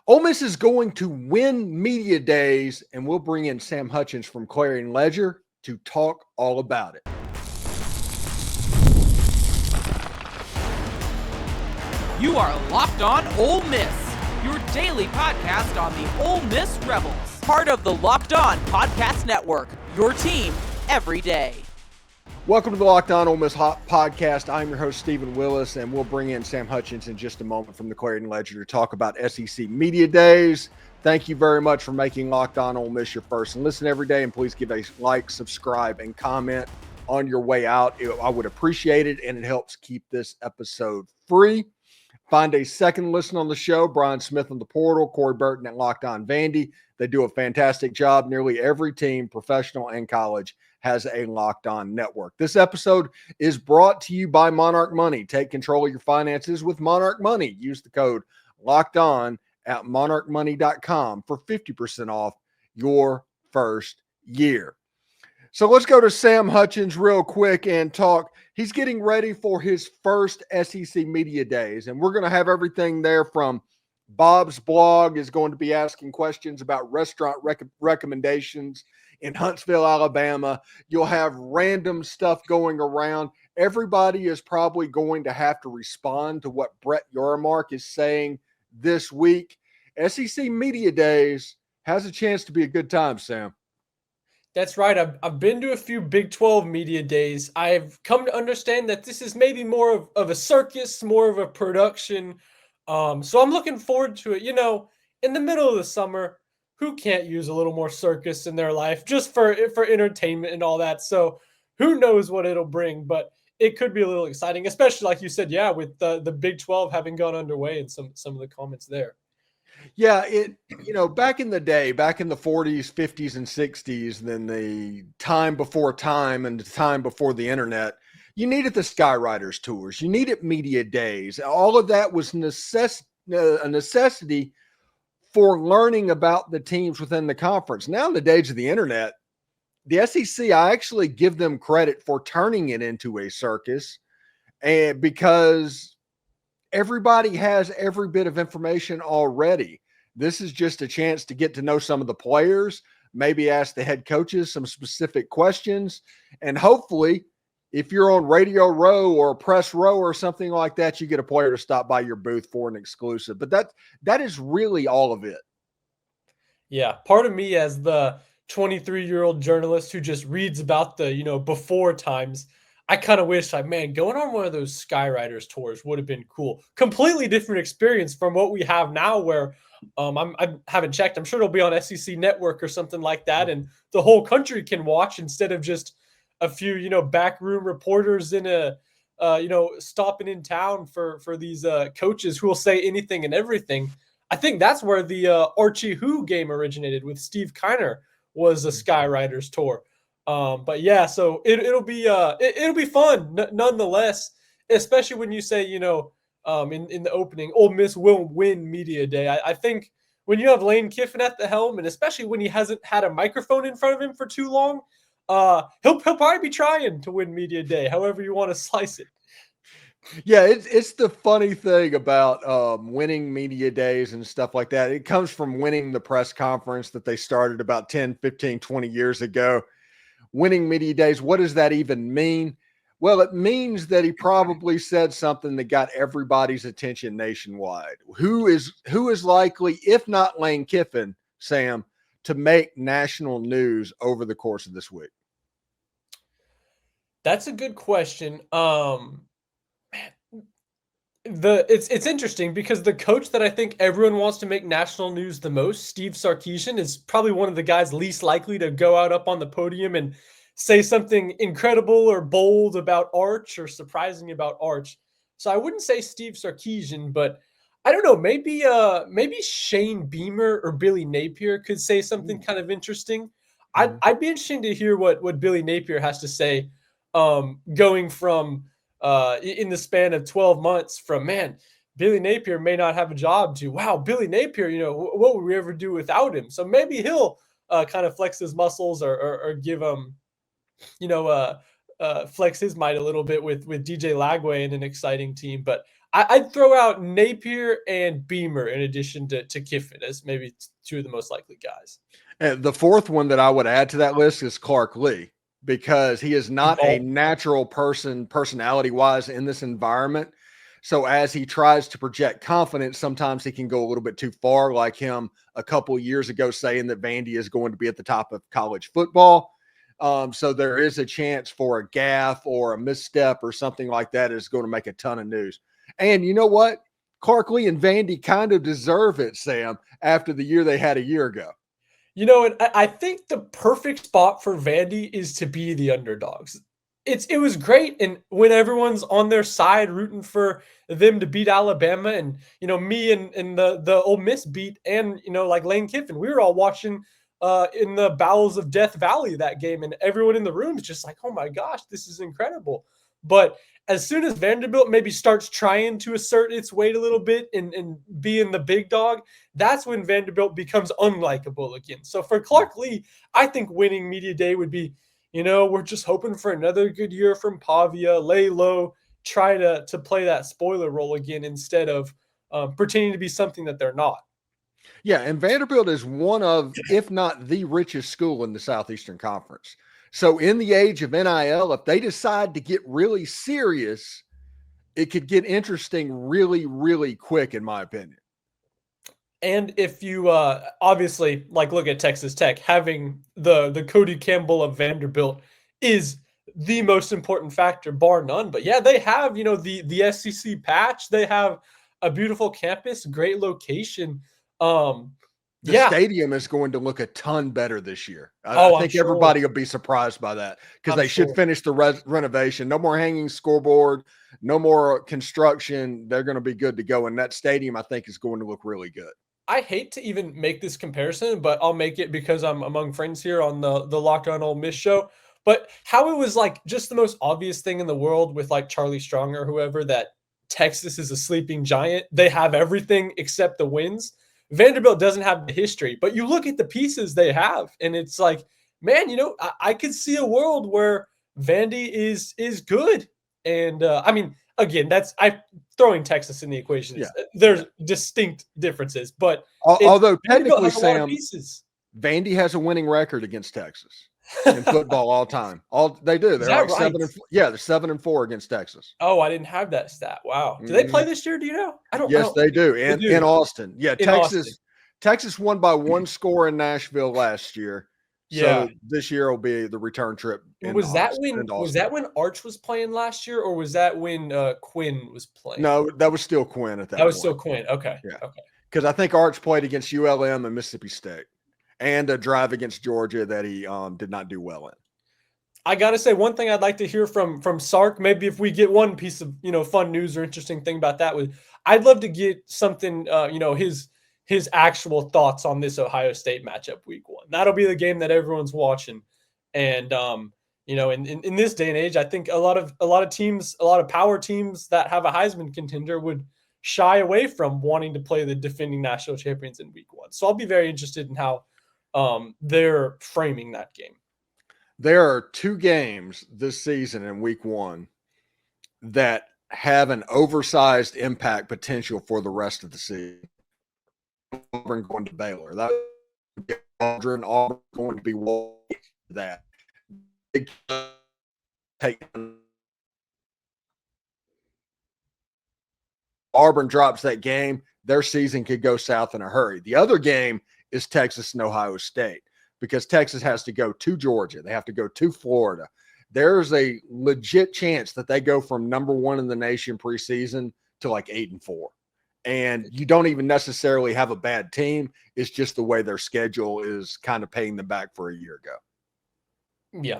Ole Miss is going to win media days, and we'll bring in Sam Hutchens from Clarion Ledger to talk all about it. You are Locked On Ole Miss, your daily podcast on the Ole Miss Rebels. Part of the Locked On Podcast Network, your team every day. Welcome to the Locked On Ole Miss podcast. I'm your host, Steven Willis, and we'll bring in Sam Hutchens in just a moment from the Clarion Ledger to talk about SEC Media Days. Thank you very much for making Locked On Ole Miss your first and listen every day, and please give a like, subscribe, and comment on your way out. I would appreciate it, and it helps keep this episode free. Find a second listen on the show, Brian Smith on the portal, Corey Burton at Locked On Vandy. They do a fantastic job. Nearly every team, professional and college, has a Locked On network. This episode is brought to you by Monarch Money. Take control of your finances with Monarch Money. Use the code Locked On at monarchmoney.com for 50% off your first year. So let's go to Sam Hutchens real quick and talk. He's getting ready for his first SEC Media Days, and we're going to have everything there from Bob's blog is going to be asking questions about restaurant recommendations in Huntsville, Alabama. You'll have random stuff going around. Everybody is probably going to have to respond to what Brett Yormark is saying this week. SEC Media Days has a chance to be a good time, Sam. That's right. I've been to a few Big 12 media days. I've come to understand that this is maybe more of a circus, more of a production. So I'm looking forward to it. You know, in the middle of the summer, who can't use a little more circus in their life just for entertainment and all that? So who knows what it'll bring, but it could be a little exciting, especially like you said, yeah, with the Big 12 having gone underway and some of the comments there. Yeah, back in the day, back in the 40s, 50s, and 60s, then the time before time and the time before the internet, you needed the Skyriders tours. You needed media days. All of that was a necessity for learning about the teams within the conference. Now, in the days of the internet, the SEC, I actually give them credit for turning it into a circus, and because everybody has every bit of information already. This is just a chance to get to know some of the players, maybe ask the head coaches some specific questions, and hopefully, if you're on Radio Row or Press Row or something like that, you get a player to stop by your booth for an exclusive. But that is really all of it. Yeah, part of me as the 23-year-old journalist who just reads about the, before times, I kind of wish, going on one of those Skyriders tours would have been cool. Completely different experience from what we have now where I haven't checked. I'm sure it'll be on SEC Network or something like that, and the whole country can watch instead of just a few, backroom reporters in a, stopping in town for these coaches who will say anything and everything. I think that's where the Archie Who game originated with Steve Kiner was a Skyriders tour. But yeah, so it'll be fun nonetheless, especially when you say, in the opening, Ole Miss will win media day. I think when you have Lane Kiffin at the helm, and especially when he hasn't had a microphone in front of him for too long, he'll probably be trying to win media day, however you want to slice it. Yeah, it's the funny thing about winning media days and stuff like that. It comes from winning the press conference that they started about 10, 15, 20 years ago. Winning media days, what does that even mean? Well, it means that he probably said something that got everybody's attention nationwide. Who is likely, if not Lane Kiffin, Sam, to make national news over the course of this week? That's a good question. It's interesting because the coach that I think everyone wants to make national news the most, Steve Sarkisian, is probably one of the guys least likely to go out up on the podium and say something incredible or bold about Arch or surprising about Arch. So I wouldn't say Steve Sarkisian, but I don't know, maybe Shane Beamer or Billy Napier could say something kind of interesting. I'd be interested to hear what Billy Napier has to say, going from in the span of 12 months from, Billy Napier may not have a job to, wow, Billy Napier, what would we ever do without him? So maybe he'll kind of flex his muscles or give him, flex his might a little bit with DJ Lagway and an exciting team. But I'd throw out Napier and Beamer in addition to Kiffin as maybe two of the most likely guys. And the fourth one that I would add to that list is Clark Lea, because he is not a natural person personality-wise in this environment. So as he tries to project confidence, sometimes he can go a little bit too far, like him a couple of years ago saying that Vandy is going to be at the top of college football. So there is a chance for a gaffe or a misstep or something like that is going to make a ton of news. And you know what? Clark Lea and Vandy kind of deserve it, Sam, after the year they had a year ago. You know, and I think the perfect spot for Vandy is to be the underdogs. It was great, and when everyone's on their side rooting for them to beat Alabama, and you know, me and the Ole Miss beat, and you know, like Lane Kiffin, we were all watching in the bowels of Death Valley that game, and everyone in the room is just like, oh my gosh, this is incredible. But as soon as Vanderbilt maybe starts trying to assert its weight a little bit and being the big dog, that's when Vanderbilt becomes unlikable again. So for Clark Lea, I think winning Media Day would be, you know, we're just hoping for another good year from Pavia, lay low, try to play that spoiler role again instead of pretending to be something that they're not. Yeah, and Vanderbilt is one of, if not the richest school in the Southeastern Conference. So in the age of NIL, if they decide to get really serious, it could get interesting really, really quick, in my opinion. And if you obviously like look at Texas Tech, having the Cody Campbell of Vanderbilt is the most important factor, bar none. But yeah, they have, you know, the SEC patch. They have a beautiful campus, great location. The stadium is going to look a ton better this year. I think everybody will be surprised by that, because they should finish the renovation. No more hanging scoreboard, no more construction. They're going to be good to go. And that stadium, I think, is going to look really good. I hate to even make this comparison, but I'll make it because I'm among friends here on the Locked On Ole Miss show. But how it was like just the most obvious thing in the world with like Charlie Strong or whoever, that Texas is a sleeping giant. They have everything except the wins. Vanderbilt doesn't have the history, but you look at the pieces they have, and it's like, man, you know, I could see a world where Vandy is good. And I mean, again, I'm throwing Texas in the equation. Yeah. There's distinct differences, but although technically, Sam, Vandy has a winning record against Texas in football all time. They do. They're like right? 7-4. Yeah, they're 7-4 against Texas. Oh, I didn't have that stat. Wow. Do they play this year? Do you know? I don't. Yes, they do. In Austin. Yeah, Texas won by one score in Nashville last year. Yeah. So this year will be the return trip. Was that when Arch was playing last year, or was that when Quinn was playing? No, that was still Quinn at that point. That was still Quinn. Okay. Yeah. Okay. Because I think Arch played against ULM and Mississippi State, and a drive against Georgia that he did not do well in. I got to say, one thing I'd like to hear from Sark, maybe if we get one piece of, you know, fun news or interesting thing about that, I'd love to get something, you know, his actual thoughts on this Ohio State matchup week 1. That'll be the game that everyone's watching. And, you know, in this day and age, I think a lot of teams, a lot of power teams that have a Heisman contender would shy away from wanting to play the defending national champions in week 1. So I'll be very interested in how they're framing that game. There are 2 games this season in week 1 that have an oversized impact potential for the rest of the season. Auburn going to Baylor. That Auburn going to be that. Auburn drops that game, their season could go south in a hurry. The other game is Texas and Ohio State, because Texas has to go to Georgia. They have to go to Florida. There's a legit chance that they go from number 1 in the nation preseason to like 8-4. And you don't even necessarily have a bad team. It's just the way their schedule is kind of paying them back for a year ago. Yeah.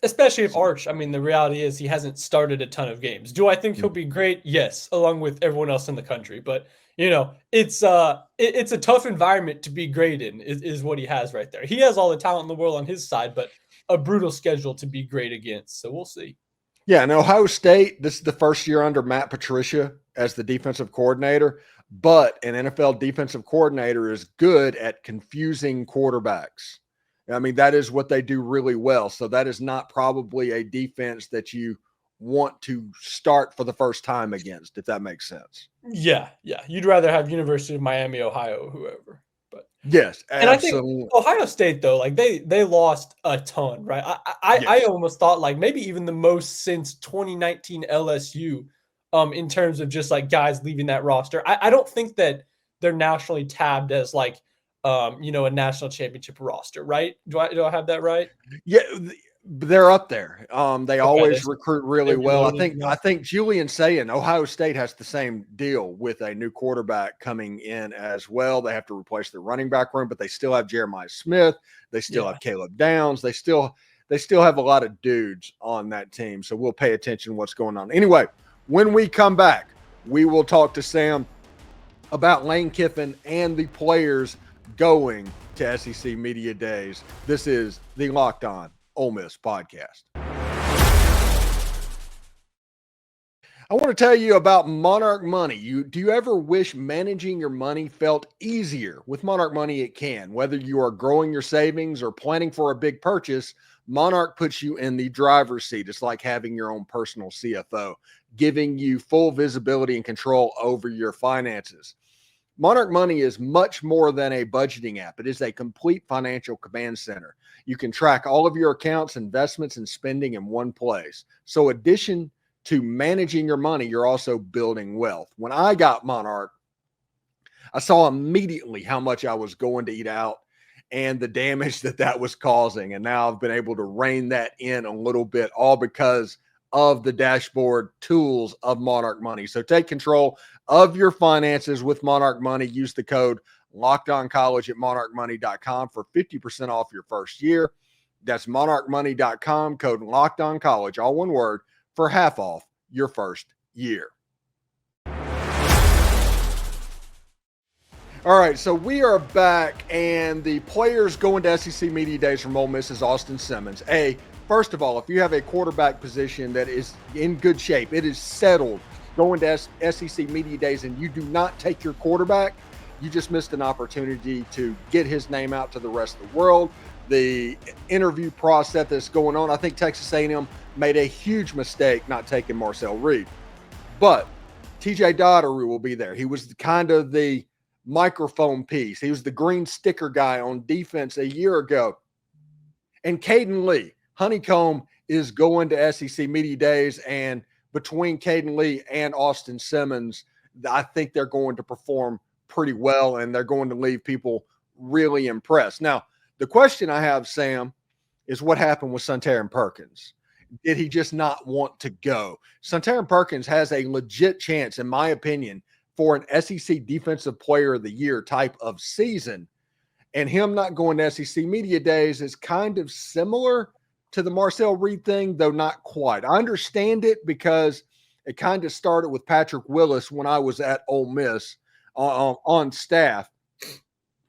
Especially if Arch, I mean, the reality is he hasn't started a ton of games. Do I think he'll be great? Yes, along with everyone else in the country. But, you know, it's a tough environment to be great in is what he has right there. He has all the talent in the world on his side, but a brutal schedule to be great against. So we'll see. Yeah, and Ohio State, this is the first year under Matt Patricia as the defensive coordinator, but an NFL defensive coordinator is good at confusing quarterbacks. I mean, that is what they do really well. So that is not probably a defense that you want to start for the first time against, if that makes sense. Yeah. You'd rather have University of Miami, Ohio, whoever. But yes, and I think absolutely. Ohio State, though, like they lost a ton, right? I Yes. almost thought like maybe even the most since 2019 LSU, in terms of just like guys leaving that roster. I don't think that they're nationally tabbed as like a national championship roster, right? Do I have that right? Yeah, they're up there. They Okay, always recruit really they're well. reloaded, I think Julian saying Ohio State has the same deal with a new quarterback coming in as well. They have to replace their running back room, but they still have Jeremiah Smith. They still have Caleb Downs. They still have a lot of dudes on that team. So we'll pay attention to what's going on. Anyway, when we come back, we will talk to Sam about Lane Kiffin and the players going to SEC Media Days. This is the Locked On Ole Miss podcast. I want to tell you about Monarch Money. Do you ever wish managing your money felt easier? With Monarch Money, it can. Whether you are growing your savings or planning for a big purchase, Monarch puts you in the driver's seat. It's like having your own personal CFO, giving you full visibility and control over your finances. Monarch Money is much more than a budgeting app. It is a complete financial command center. You can track all of your accounts, investments, and spending in one place. So in addition to managing your money, you're also building wealth. When I got Monarch, I saw immediately how much I was going to eat out and the damage that was causing. And now I've been able to rein that in a little bit, all because of the dashboard tools of Monarch Money. So take control of your finances with Monarch Money. Use the code LOCKEDONCollege at monarchmoney.com for 50% off your first year. That's monarchmoney.com, code LOCKEDONCollege, all one word, for half off your first year. All right, so we are back, and the players going to SEC Media Days from Ole Miss is Austin Simmons. First of all, if you have a quarterback position that is in good shape, it is settled going to SEC Media Days, and you do not take your quarterback, you just missed an opportunity to get his name out to the rest of the world. The interview process that's going on, I think Texas A&M made a huge mistake not taking Marcel Reed. But TJ Dottery will be there. He was kind of the microphone piece. He was the green sticker guy on defense a year ago. And Cayden Lee, Honeycomb, is going to SEC Media Days, and between Cayden Lee and Austin Simmons, I think they're going to perform pretty well, and they're going to leave people really impressed. Now, the question I have, Sam, is what happened with Suntarine Perkins? Did he just not want to go? Suntarine Perkins has a legit chance, in my opinion, for an SEC Defensive Player of the Year type of season, and him not going to SEC Media Days is kind of similar to the Marcel Reed thing, though not quite. I understand it because it kind of started with Patrick Willis when I was at Ole Miss on staff,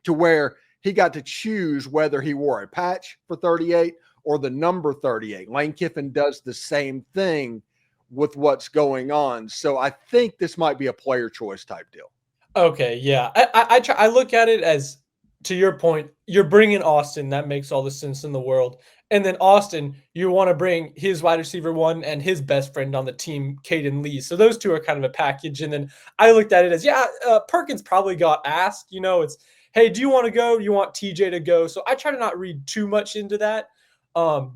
to where he got to choose whether he wore a patch for 38 or the number 38. Lane Kiffin does the same thing with what's going on. So I think this might be a player choice type deal. Okay, yeah. I look at it as, to your point, you're bringing Austin. That makes all the sense in the world. And then Austin, you want to bring his wide receiver one and his best friend on the team, Cayden Lee. So those two are kind of a package. And then I looked at it as, Perkins probably got asked. It's, hey, do you want to go? Do you want TJ to go? So I try to not read too much into that,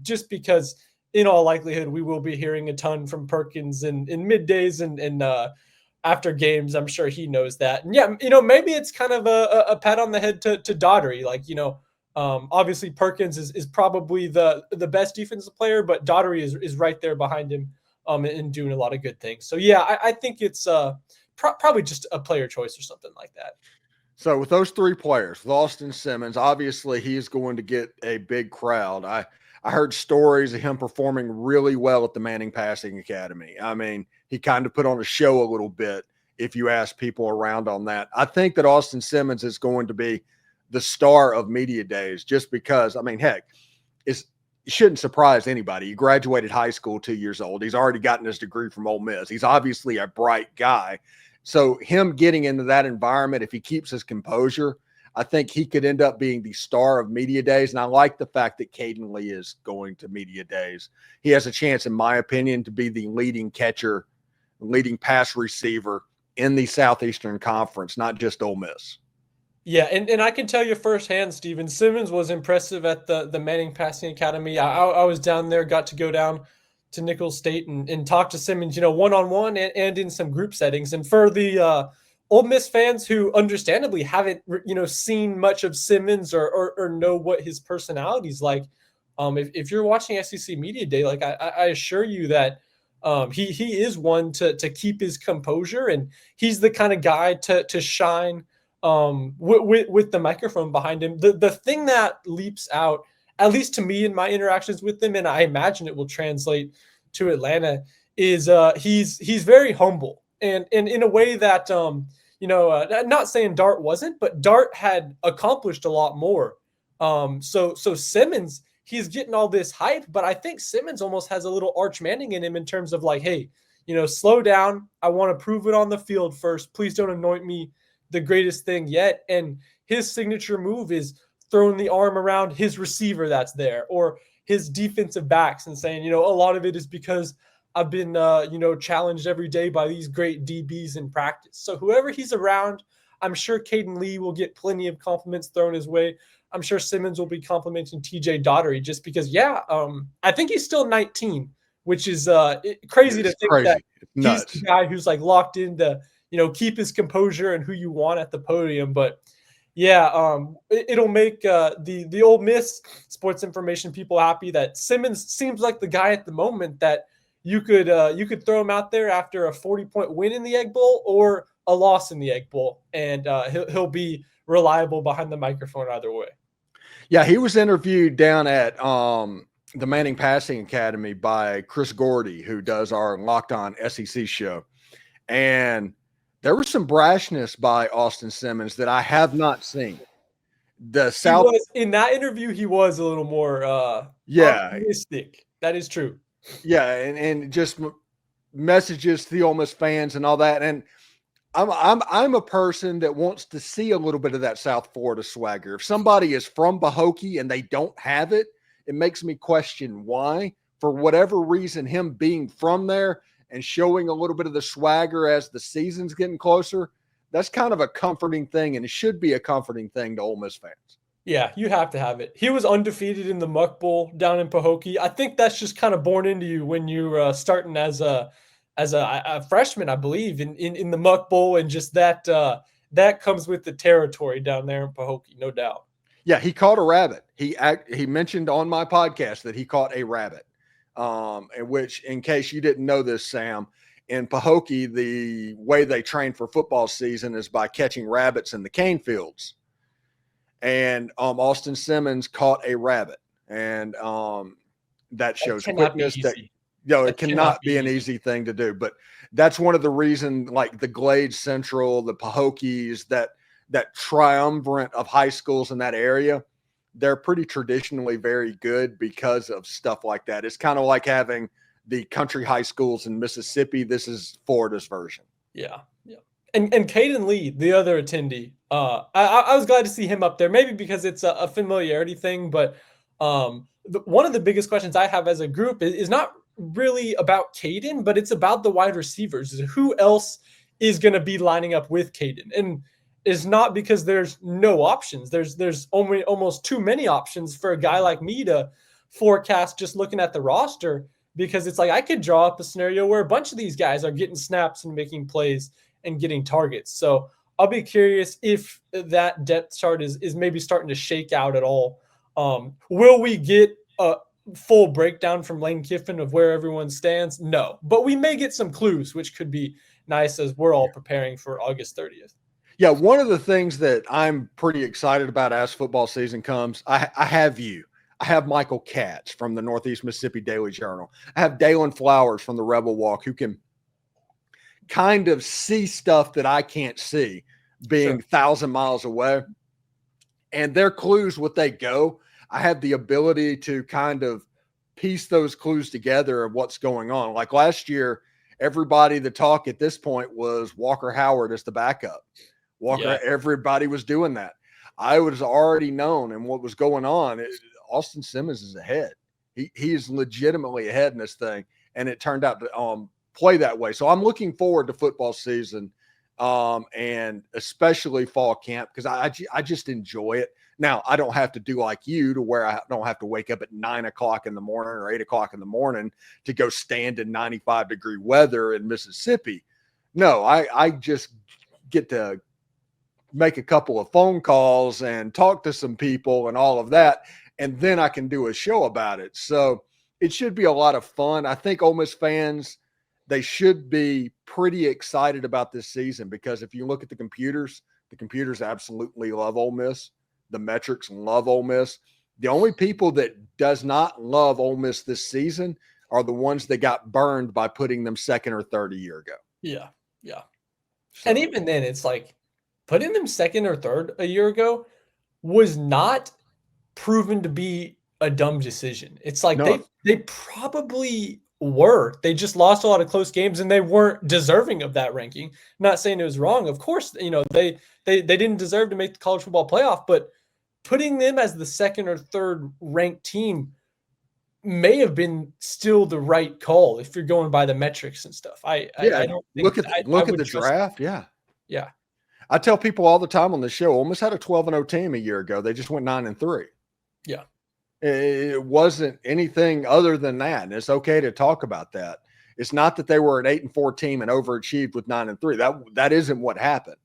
just because in all likelihood we will be hearing a ton from Perkins in middays and after games. I'm sure he knows that. And maybe it's kind of a pat on the head to Dottery. Obviously Perkins is probably the best defensive player, but Dottery is right there behind him and doing a lot of good things. So yeah, I think it's probably just a player choice or something like that. So with those three players, with Austin Simmons, obviously he's going to get a big crowd. I heard stories of him performing really well at the Manning Passing Academy. I mean, he kind of put on a show a little bit if you ask people around on that. I think that Austin Simmons is going to be the star of Media Days just because, I mean, heck, it shouldn't surprise anybody. He graduated high school 2 years old. He's already gotten his degree from Ole Miss. He's obviously a bright guy. So him getting into that environment, if he keeps his composure, I think he could end up being the star of media days. And I like the fact that Cayden Lee is going to media days. He has a chance, in my opinion, to be the leading catcher, leading pass receiver in the Southeastern Conference, not just Ole Miss. Yeah, and I can tell you firsthand, Steven, Simmons was impressive at the Manning Passing Academy. I was down there, got to go down to Nicholls State and talk to Simmons, one-on-one and in some group settings. And for the Ole Miss fans who understandably haven't, seen much of Simmons or know what his personality's like, if you're watching SEC Media Day, like I assure you that he is one to keep his composure, and he's the kind of guy to shine with the microphone behind him. The thing that leaps out, at least to me in my interactions with him, and I imagine it will translate to Atlanta, is he's very humble, and in a way that not saying Dart wasn't, but Dart had accomplished a lot more. So Simmons, he's getting all this hype, but I think Simmons almost has a little Arch Manning in him in terms of like, hey, slow down. I want to prove it on the field first. Please don't anoint me the greatest thing yet. And his signature move is throwing the arm around his receiver that's there, or his defensive backs, and saying, a lot of it is because I've been, challenged every day by these great DBs in practice. So whoever he's around, I'm sure Cayden Lee will get plenty of compliments thrown his way. I'm sure Simmons will be complimenting TJ Dottery just because, I think he's still 19, which is crazy to think that he's the guy who's like locked into, keep his composure and who you want at the podium. But it'll make the Ole Miss sports information people happy that Simmons seems like the guy at the moment that you could throw him out there after a 40-point win in the Egg Bowl or a loss in the Egg Bowl, and he'll be reliable behind the microphone either way. Yeah, he was interviewed down at the Manning Passing Academy by Chris Gordy, who does our Locked On SEC show, and there was some brashness by Austin Simmons that I have not seen. In that interview, he was a little more optimistic. That is true. Yeah, and just messages to the Ole Miss fans and all that. And I'm a person that wants to see a little bit of that South Florida swagger. If somebody is from Pahokee and they don't have it, it makes me question why. For whatever reason, him being from there and showing a little bit of the swagger as the season's getting closer, that's kind of a comforting thing, and it should be a comforting thing to Ole Miss fans. Yeah, you have to have it. He was undefeated in the Muck Bowl down in Pahokee. I think that's just kind of born into you when you're starting as a freshman, I believe, in the Muck Bowl, and just that comes with the territory down there in Pahokee, no doubt. Yeah, he caught a rabbit. He mentioned on my podcast that he caught a rabbit. In which, in case you didn't know this, Sam, in Pahokee, the way they train for football season is by catching rabbits in the cane fields. And Austin Simmons caught a rabbit, and that shows quickness. It cannot be an easy thing to do. But that's one of the reasons, like the Glade Central, the Pahokies, that triumvirate of high schools in that area, they're pretty traditionally very good because of stuff like that. It's kind of like having the country high schools in Mississippi. This is Florida's version. Yeah. And Cayden Lee, the other attendee, I was glad to see him up there, maybe because it's a familiarity thing. But one of the biggest questions I have as a group is not really about Cayden, but it's about the wide receivers. Who else is going to be lining up with Cayden? And is not because there's no options. There's only almost too many options for a guy like me to forecast just looking at the roster, because it's like I could draw up a scenario where a bunch of these guys are getting snaps and making plays and getting targets. So I'll be curious if that depth chart is maybe starting to shake out at all. Will we get a full breakdown from Lane Kiffin of where everyone stands? No, but we may get some clues, which could be nice as we're all preparing for August 30th. Yeah, one of the things that I'm pretty excited about as football season comes, I have Michael Katz from the Northeast Mississippi Daily Journal. I have Dalen Flowers from the Rebel Walk, who can kind of see stuff that I can't see, being 1,000 miles away. And their clues, what they go, I have the ability to kind of piece those clues together of what's going on. Like last year, everybody, the talk at this point was Walker Howard as the backup. Everybody was doing that. I was already known and what was going on. Austin Simmons is ahead. He is legitimately ahead in this thing, and it turned out to play that way. So I'm looking forward to football season, and especially fall camp, because I just enjoy it. Now, I don't have to do like you, to where I don't have to wake up at 9 o'clock in the morning or 8 o'clock in the morning to go stand in 95-degree weather in Mississippi. No, I just get to make a couple of phone calls and talk to some people and all of that, and then I can do a show about it. So it should be a lot of fun. I think Ole Miss fans, they should be pretty excited about this season, because if you look at the computers absolutely love Ole Miss. The metrics love Ole Miss. The only people that does not love Ole Miss this season are the ones that got burned by putting them second or third a year ago. Yeah. Yeah. So, And even then, it's like putting them second or third a year ago was not proven to be a dumb decision. It's like they probably were. They just lost a lot of close games, and they weren't deserving of that ranking. I'm not saying it was wrong. Of course, they didn't deserve to make the college football playoff, but putting them as the second or third ranked team may have been still the right call if you're going by the metrics and stuff. I don't think look at the draft. Yeah. Yeah. I tell people all the time on the show, Ole Miss had a 12-0 team a year ago. They just went 9-3. Yeah. It wasn't anything other than that. And it's okay to talk about that. It's not that they were an 8-4 team and overachieved with 9-3. That isn't what happened.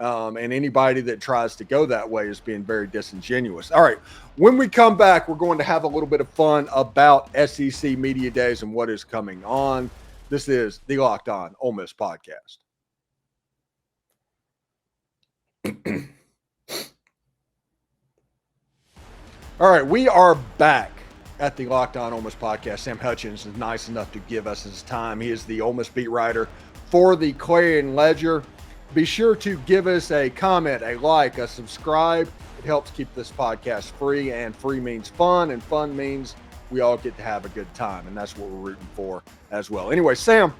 And anybody that tries to go that way is being very disingenuous. All right. When we come back, we're going to have a little bit of fun about SEC Media Days and what is coming on. This is the Locked On Ole Miss podcast. All right, we are back at the Locked On Ole Miss podcast. Sam Hutchens is nice enough to give us his time. He is the Ole Miss beat writer for the Clarion Ledger. Be sure to give us a comment, a like, a subscribe. It helps keep this podcast free, and free means fun, and fun means we all get to have a good time, and that's what we're rooting for as well. Anyway, Sam,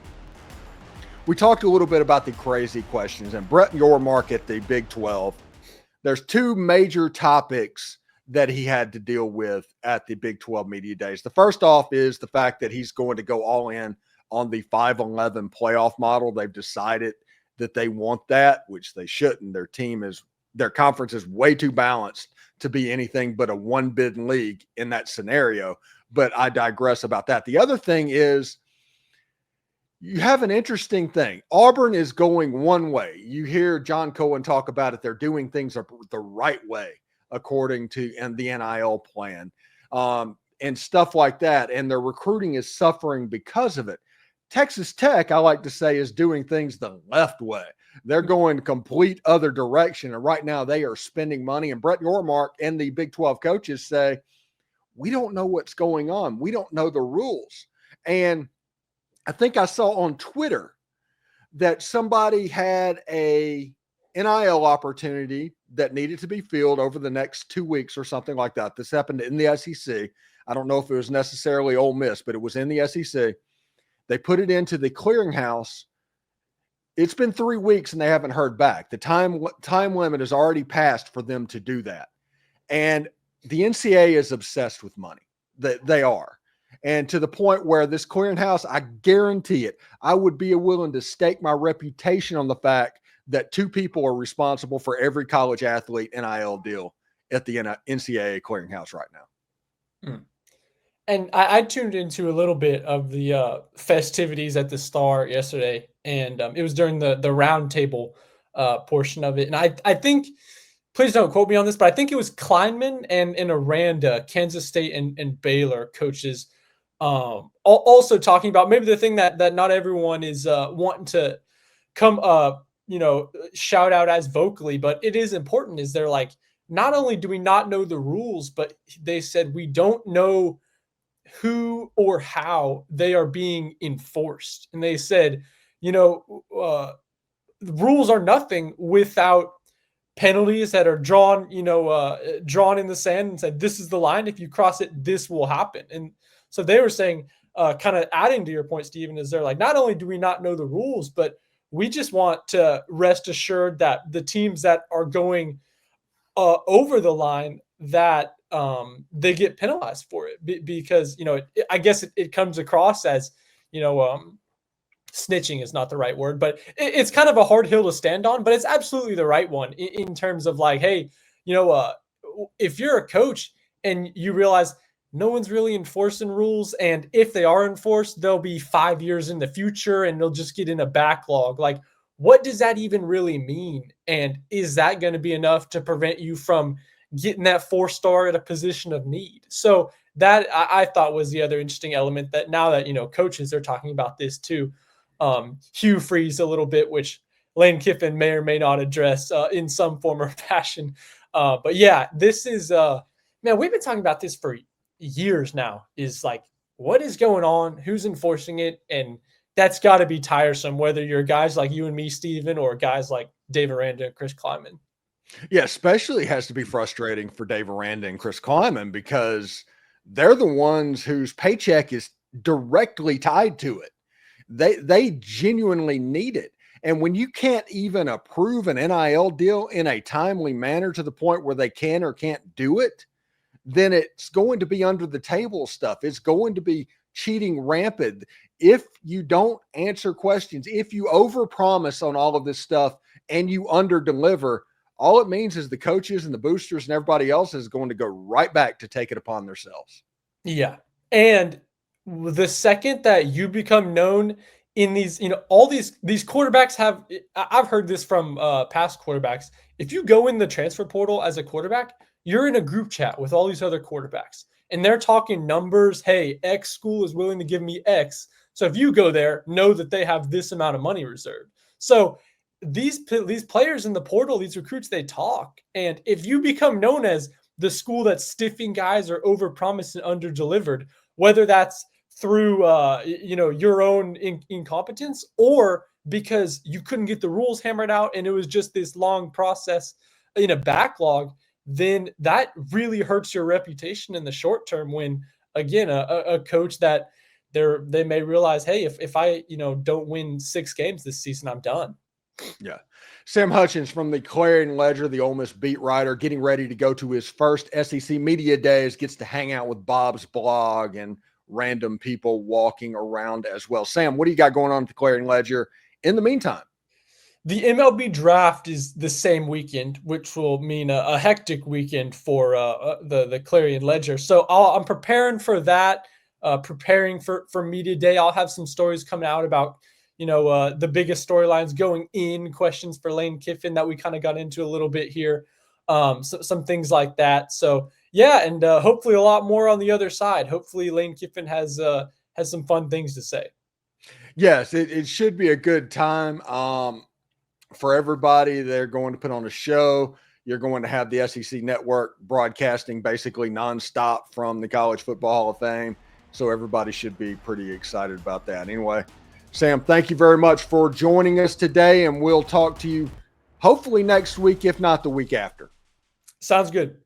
we talked a little bit about the crazy questions, and Brett Yormark at the Big 12. There's two major topics that he had to deal with at the Big 12 Media Days. The first off is the fact that he's going to go all in on the 5-11 playoff model. They've decided that they want that, which they shouldn't. Their conference is way too balanced to be anything but a one-bid league in that scenario. But I digress about that. The other thing is, you have an interesting thing. Auburn is going one way. You hear John Cohen talk about it. They're doing things the right way according to the NIL plan, and stuff like that. And their recruiting is suffering because of it. Texas Tech, I like to say, is doing things the left way. They're going complete other direction. And right now they are spending money. And Brett Yormark and the Big 12 coaches say, we don't know what's going on. We don't know the rules. And I think I saw on Twitter that somebody had a NIL opportunity that needed to be filled over the next 2 weeks or something like that. This happened in the SEC. I don't know if it was necessarily Ole Miss, but it was in the SEC. They put it into the clearinghouse. It's been 3 weeks and they haven't heard back. The time limit has already passed for them to do that. And the NCAA is obsessed with money. They are. And to the point where this clearinghouse, I guarantee it, I would be willing to stake my reputation on the fact that two people are responsible for every college athlete NIL deal at the NCAA clearinghouse right now. And I tuned into a little bit of the festivities at the Star yesterday, and it was during the roundtable portion of it. And I think, please don't quote me on this, but I think it was Kleinman and Aranda, Kansas State and Baylor coaches, also talking about maybe the thing that not everyone is wanting to come shout out as vocally, but it is important, is they're like, not only do we not know the rules, but they said we don't know who or how they are being enforced. And they said, the rules are nothing without penalties that are drawn in the sand and said, this is the line. If you cross it, this will happen. And so they were saying, kind of adding to your point, Steven, is they're like, not only do we not know the rules, but we just want to rest assured that the teams that are going over the line, that they get penalized for it because, I guess it comes across as, snitching is not the right word, but it's kind of a hard hill to stand on, but it's absolutely the right one in terms of like, hey, if you're a coach and you realize no one's really enforcing rules, and if they are enforced, they'll be 5 years in the future and they'll just get in a backlog. Like, what does that even really mean? And is that going to be enough to prevent you from getting that 4-star at a position of need? So that I thought was the other interesting element, that now that, coaches are talking about this too. Hugh Freeze a little bit, which Lane Kiffin may or may not address in some form or fashion. But yeah, this is, man, we've been talking about this for years now, is like, what is going on? Who's enforcing it? And that's got to be tiresome, whether you're guys like you and me, Steven, or guys like Dave Aranda and Chris Kleiman. Yeah, especially has to be frustrating for Dave Aranda and Chris Kleiman, because they're the ones whose paycheck is directly tied to it. They genuinely need it. And when you can't even approve an NIL deal in a timely manner to the point where they can or can't do it, then it's going to be under the table stuff. It's going to be cheating rampant. If you don't answer questions, if you overpromise on all of this stuff and you underdeliver, all it means is the coaches and the boosters and everybody else is going to go right back to take it upon themselves. Yeah. And the second that you become known in these, all these quarterbacks have, I've heard this from past quarterbacks. If you go in the transfer portal as a quarterback, you're in a group chat with all these other quarterbacks and they're talking numbers. Hey, X school is willing to give me X. So if you go there, know that they have this amount of money reserved. So these players in the portal, these recruits, they talk. And if you become known as the school that's stiffing guys or overpromised and underdelivered, whether that's through your own incompetence, or because you couldn't get the rules hammered out and it was just this long process in a backlog, then that really hurts your reputation in the short term. When again, a coach that they may realize, hey, if I don't win 6 games this season, I'm done. Yeah. Sam Hutchens from the Clarion Ledger, the Ole Miss beat writer, getting ready to go to his first SEC media days, gets to hang out with Bob's blog and random people walking around as well. Sam, what do you got going on at the Clarion Ledger in the meantime? The MLB draft is the same weekend, which will mean a hectic weekend for the Clarion Ledger. So I'm preparing for that, preparing for media day. I'll have some stories coming out about the biggest storylines going in, questions for Lane Kiffin that we kind of got into a little bit here, some things like that. So yeah, and hopefully a lot more on the other side. Hopefully Lane Kiffin has some fun things to say. Yes, it should be a good time for everybody. They're going to put on a show. You're going to have the SEC network broadcasting basically nonstop from the College Football Hall of Fame. So everybody should be pretty excited about that. Anyway, Sam, thank you very much for joining us today, and we'll talk to you hopefully next week, if not the week after. Sounds good.